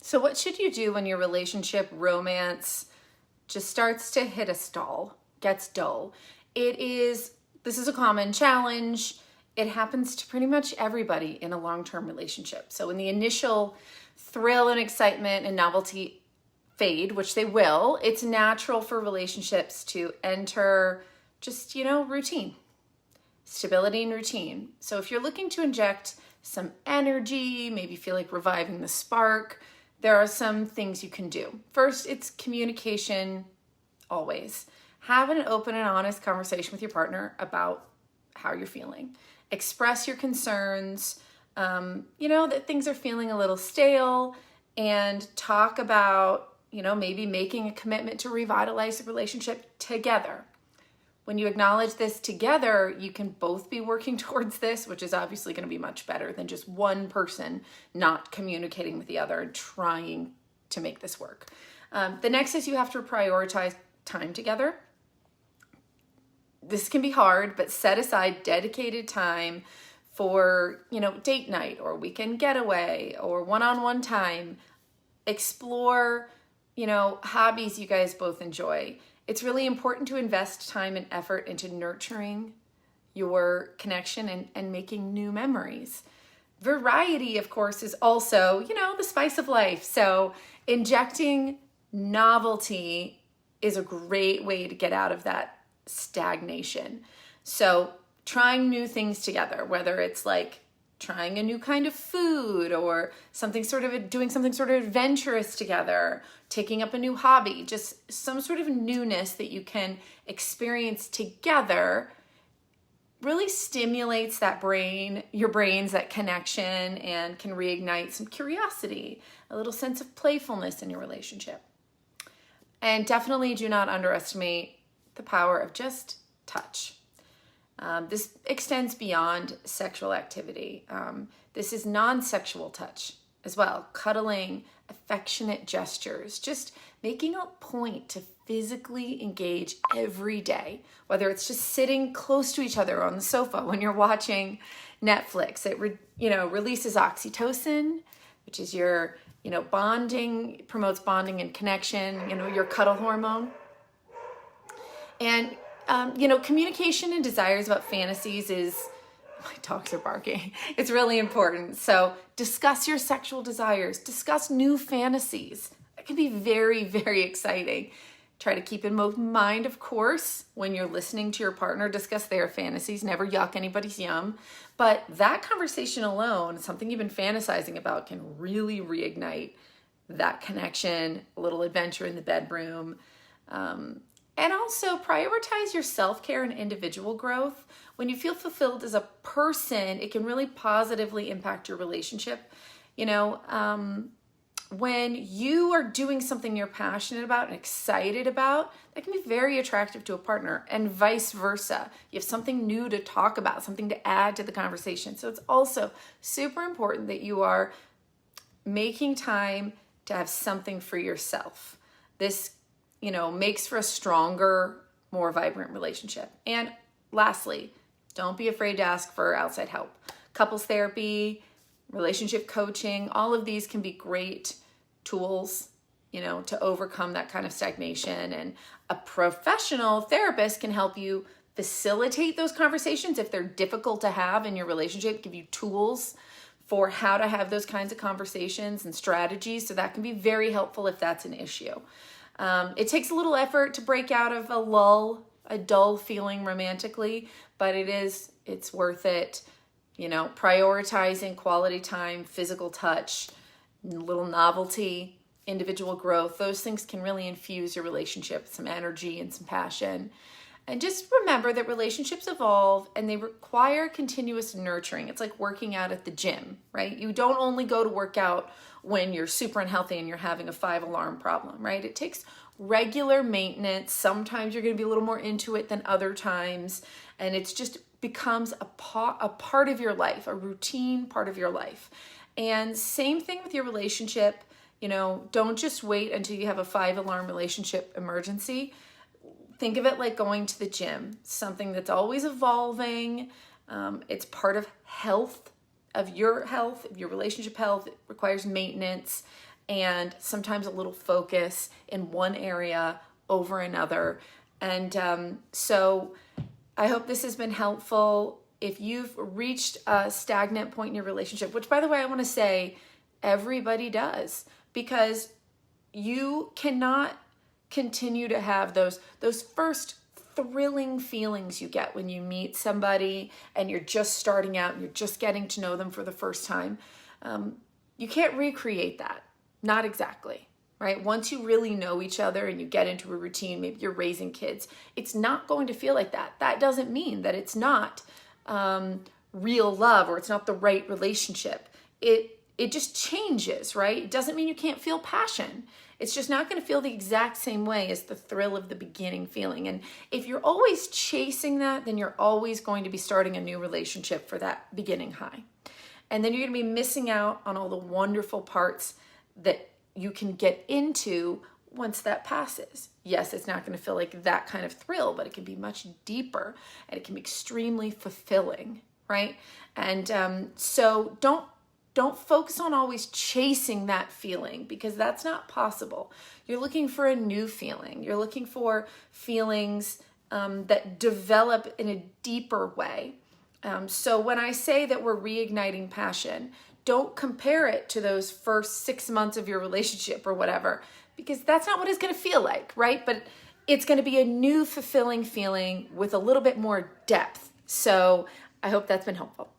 So what should you do when your relationship romance just starts to hit a stall, gets dull? This is a common challenge. It happens to pretty much everybody in a long-term relationship. So when the initial thrill and excitement and novelty fade, which they will, it's natural for relationships to enter just, routine, stability and routine. So if you're looking to inject some energy, maybe feel like reviving the spark, there are some things you can do. First, it's communication always. Have an open and honest conversation with your partner about how you're feeling. Express your concerns, that things are feeling a little stale, and talk about, maybe making a commitment to revitalize the relationship together. When you acknowledge this together, you can both be working towards this, which is obviously going to be much better than just one person not communicating with the other and trying to make this work. The next is you have to prioritize time together. This can be hard, but set aside dedicated time for, date night or weekend getaway or one-on-one time. Explore, hobbies you guys both enjoy. It's really important to invest time and effort into nurturing your connection and making new memories. Variety, of course, is also, the spice of life. So injecting novelty is a great way to get out of that stagnation. So trying new things together, whether it's like trying a new kind of food or doing something sort of adventurous together, taking up a new hobby, just some sort of newness that you can experience together really stimulates your brain's that connection, and can reignite some curiosity, a little sense of playfulness in your relationship. And definitely do not underestimate the power of just touch. This extends beyond sexual activity. This is non-sexual touch as well. Cuddling, affectionate gestures, just making a point to physically engage every day, whether it's just sitting close to each other on the sofa when you're watching Netflix. It releases oxytocin, which is your bonding, promotes bonding and connection, your cuddle hormone. And communication and desires about fantasies my dogs are barking. It's really important. So discuss your sexual desires, discuss new fantasies. It can be very, very exciting. Try to keep in mind, of course, when you're listening to your partner discuss their fantasies, never yuck anybody's yum. But that conversation alone, something you've been fantasizing about, can really reignite that connection, a little adventure in the bedroom. And also prioritize your self-care and individual growth. When you feel fulfilled as a person, it can really positively impact your relationship. When you are doing something you're passionate about and excited about, that can be very attractive to a partner, and vice versa. You have something new to talk about, something to add to the conversation. So it's also super important that you are making time to have something for yourself. This makes for a stronger, more vibrant relationship. And lastly, don't be afraid to ask for outside help. Couples therapy, relationship coaching, all of these can be great tools, to overcome that kind of stagnation. And a professional therapist can help you facilitate those conversations if they're difficult to have in your relationship, give you tools for how to have those kinds of conversations and strategies. So that can be very helpful if that's an issue. It takes a little effort to break out of a dull feeling romantically, but it's worth it. Prioritizing quality time, physical touch, little novelty, individual growth, those things can really infuse your relationship with some energy and some passion. And just remember that relationships evolve and they require continuous nurturing. It's like working out at the gym, right? You don't only go to work out when you're super unhealthy and you're having a 5-alarm problem, right? It takes regular maintenance. Sometimes you're going to be a little more into it than other times. And it's just becomes a part of your life, a routine part of your life. And same thing with your relationship. Don't just wait until you have a 5-alarm relationship emergency. Think of it like going to the gym, something that's always evolving. It's part of your relationship health. It requires maintenance. and sometimes a little focus in one area over another. And so I hope this has been helpful. If you've reached a stagnant point in your relationship, which by the way, I want to say everybody does, because you cannot continue to have those first thrilling feelings you get when you meet somebody and you're just starting out and you're just getting to know them for the first time. You can't recreate that. Not exactly, right? Once you really know each other and you get into a routine, maybe you're raising kids, it's not going to feel like that. That doesn't mean that it's not real love or it's not the right relationship. It just changes, right? It doesn't mean you can't feel passion. It's just not going to feel the exact same way as the thrill of the beginning feeling. And if you're always chasing that, then you're always going to be starting a new relationship for that beginning high. And then you're going to be missing out on all the wonderful parts that you can get into once that passes. Yes, it's not going to feel like that kind of thrill, but it can be much deeper and it can be extremely fulfilling, right? And so don't focus on always chasing that feeling, because that's not possible. You're looking for a new feeling. You're looking for feelings that develop in a deeper way. So when I say that we're reigniting passion, don't compare it to those first 6 months of your relationship or whatever, because that's not what it's going to feel like, right? But it's going to be a new fulfilling feeling with a little bit more depth. So I hope that's been helpful.